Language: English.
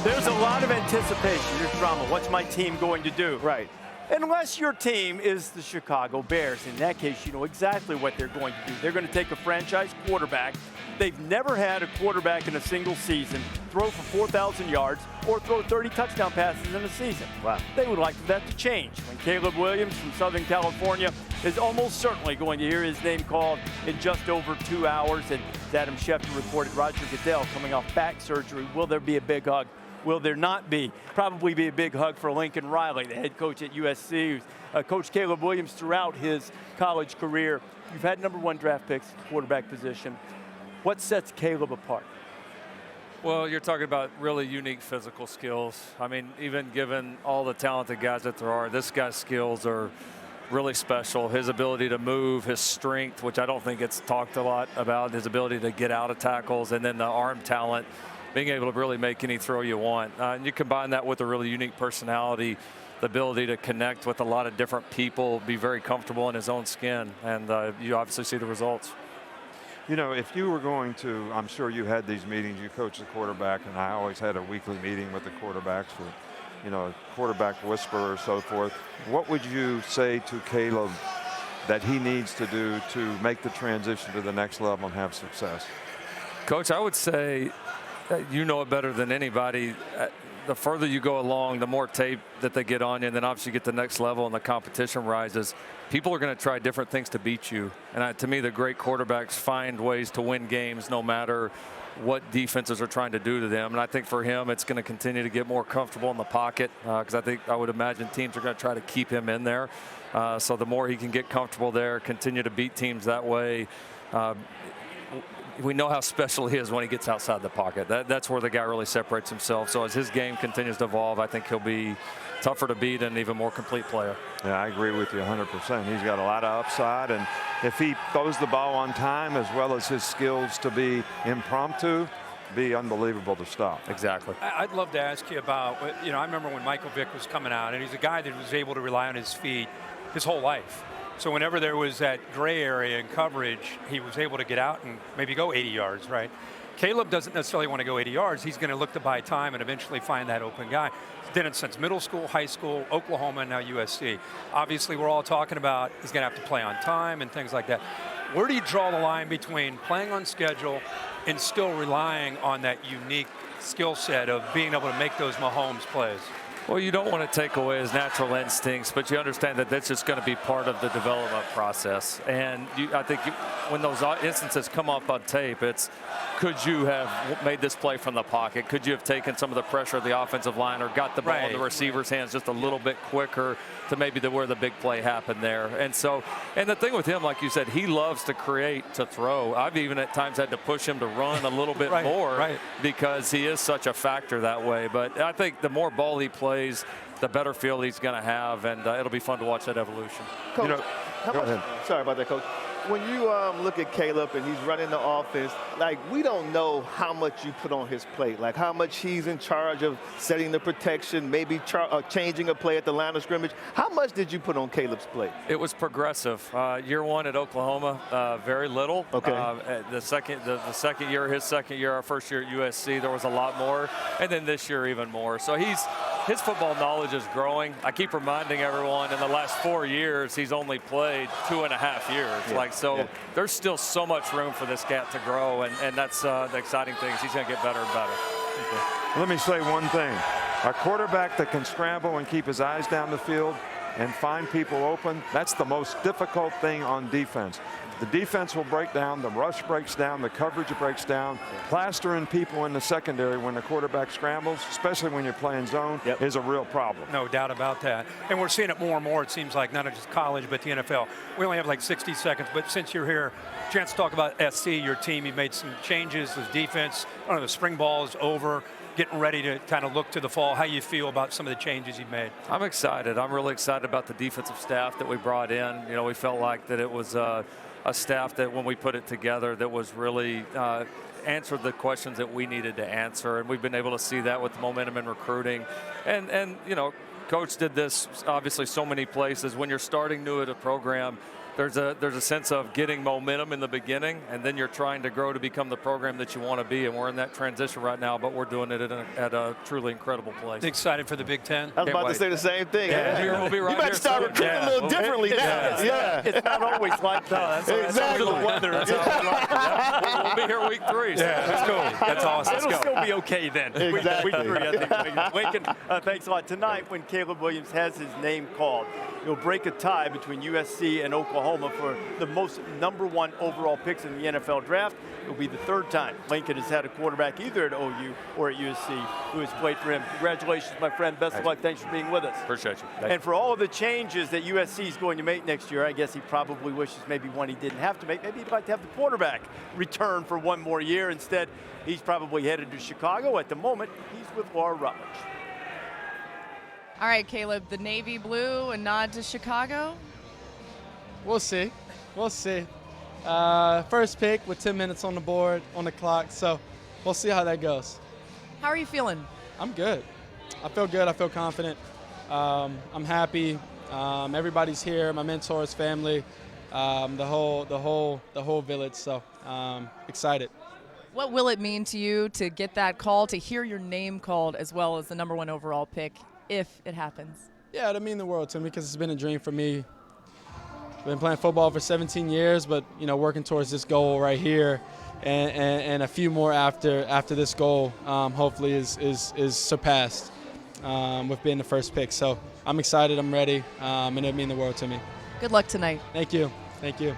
There's a lot of anticipation. There's drama. What's my team going to do? Right. Unless your team is the Chicago Bears. In that case, you know exactly what they're going to do. They're going to take a franchise quarterback. They've never had a quarterback in a single season throw for 4,000 yards or throw 30 touchdown passes in a season. Wow. They would like that to change. When Caleb Williams from Southern California is almost certainly going to hear his name called in just over 2 hours. And as Adam Schefter reported, Roger Goodell coming off back surgery. Will there be a big hug? Will there not be? Probably be a big hug for Lincoln Riley, the head coach at USC, who's coached Caleb Williams throughout his college career. You've had #1 draft picks, quarterback position. What sets Caleb apart? Well, you're talking about really unique physical skills. I mean, even given all the talented guys that there are, this guy's skills are really special. His ability to move, his strength, which I don't think it's talked a lot about, his ability to get out of tackles, and then the arm talent, being able to really make any throw you want. And you combine that with a really unique personality, the ability to connect with a lot of different people, be very comfortable in his own skin, and you obviously see the results. You know, if you were going to, I'm sure you had these meetings, you coached the quarterback, and I always had a weekly meeting with the quarterbacks for, you know, quarterback whisperer or so forth. What would you say to Caleb that he needs to do to make the transition to the next level and have success? Coach, I would say, you know it better than anybody. The further you go along, the more tape that they get on you, and then obviously you get the next level and the competition rises. People are going to try different things to beat you. And to me, the great quarterbacks find ways to win games no matter what defenses are trying to do to them. And I think for him, it's going to continue to get more comfortable in the pocket because I would imagine teams are going to try to keep him in there. So the more he can get comfortable there, continue to beat teams that way, we know how special he is when he gets outside the pocket. That's where the guy really separates himself. So as his game continues to evolve, I think he'll be tougher to beat and an even more complete player. Yeah, I agree with you 100%. He's got a lot of upside, and if he throws the ball on time as well as his skills to be impromptu, be unbelievable to stop. Exactly. I'd love to ask you about, you know, I remember when Michael Vick was coming out, and he's a guy that was able to rely on his feet his whole life. So whenever there was that gray area in coverage, he was able to get out and maybe go 80 yards, right? Caleb doesn't necessarily want to go 80 yards. He's going to look to buy time and eventually find that open guy. He's done it since middle school, high school, Oklahoma, and now USC. Obviously, we're all talking about he's going to have to play on time and things like that. Where do you draw the line between playing on schedule and still relying on that unique skill set of being able to make those Mahomes plays? Well, you don't want to take away his natural instincts, but you understand that that's just going to be part of the development process. And I think when those instances come up on tape, it's could you have made this play from the pocket? Could you have taken some of the pressure of the offensive line or got the ball in the receiver's hands just a little bit quicker to maybe where the big play happened there? And so, and the thing with him, like you said, he loves to create, to throw. I've even at times had to push him to run a little bit more because he is such a factor that way. But I think the more ball he plays, the better feel he's going to have, and it'll be fun to watch that evolution. Coach, You know, go ahead. Sorry about that, Coach. When you look at Caleb and he's running the offense, like, we don't know how much you put on his plate, like how much he's in charge of setting the protection, maybe changing a play at the line of scrimmage. How much did you put on Caleb's plate? It was progressive. Year one at Oklahoma, very little. Okay. The second year, his second year, our first year at USC, there was a lot more, and then this year even more. So his football knowledge is growing. I keep reminding everyone in the last 4 years, he's only played 2.5 years. There's still so much room for this cat to grow, and that's the exciting thing is he's going to get better and better. Let me say one thing. A quarterback that can scramble and keep his eyes down the field and find people open, that's the most difficult thing on defense. The defense will break down, the rush breaks down, the coverage breaks down. Plastering people in the secondary when the quarterback scrambles, especially when you're playing zone, is a real problem. No doubt about that. And we're seeing it more and more, it seems like, not just college, but the NFL. We only have like 60 seconds, but since you're here, chance to talk about SC, your team. You've made some changes, the defense. I don't know, the spring ball is over, getting ready to kind of look to the fall. How you feel about some of the changes you've made? I'm excited. I'm really excited about the defensive staff that we brought in. You know, we felt like that it was a staff that when we put it together that was really answered the questions that we needed to answer, and we've been able to see that with momentum in recruiting. And you know, Coach did this obviously so many places. When you're starting new at a program, there's a sense of getting momentum in the beginning, and then you're trying to grow to become the program that you want to be. And we're in that transition right now, but we're doing it at a truly incredible place. Excited for the Big Ten. I was about to say the same thing. We'll be right you better here start soon. recruiting a little differently now. It's not always like that. Exactly. The weather. We'll be here week 3. So. Yeah, that's cool. That's awesome. It'll still be okay then. Exactly. Week 3, I think. Lincoln, thanks a lot. Tonight, when Caleb Williams has his name called, he'll break a tie between USC and Oklahoma for the most #1 overall picks in the NFL draft. It'll be the 3rd time Lincoln has had a quarterback either at OU or at USC who has played for him. Congratulations, my friend. Best of luck. Thanks for being with us. Appreciate you. And for all of the changes that USC is going to make next year, I guess he probably wishes maybe one he didn't have to make. Maybe he'd like to have the quarterback return for one more year. Instead, he's probably headed to Chicago. At the moment, he's with Laura Rutledge. All right, Caleb, the navy blue, a nod to Chicago? We'll see. We'll see. First pick with 10 minutes on the board, on the clock, so we'll see how that goes. How are you feeling? I'm good. I feel good. I feel confident. I'm happy. Everybody's here. My mentors, family, the whole village. So excited. What will it mean to you to get that call, to hear your name called as well as the #1 overall pick, if it happens? Yeah, it'll mean the world to me because it's been a dream for me. I've been playing football for 17 years, but you know, working towards this goal right here, and a few more after this goal, hopefully is surpassed with being the first pick. So I'm excited. I'm ready, and it'll mean the world to me. Good luck tonight. Thank you. Thank you.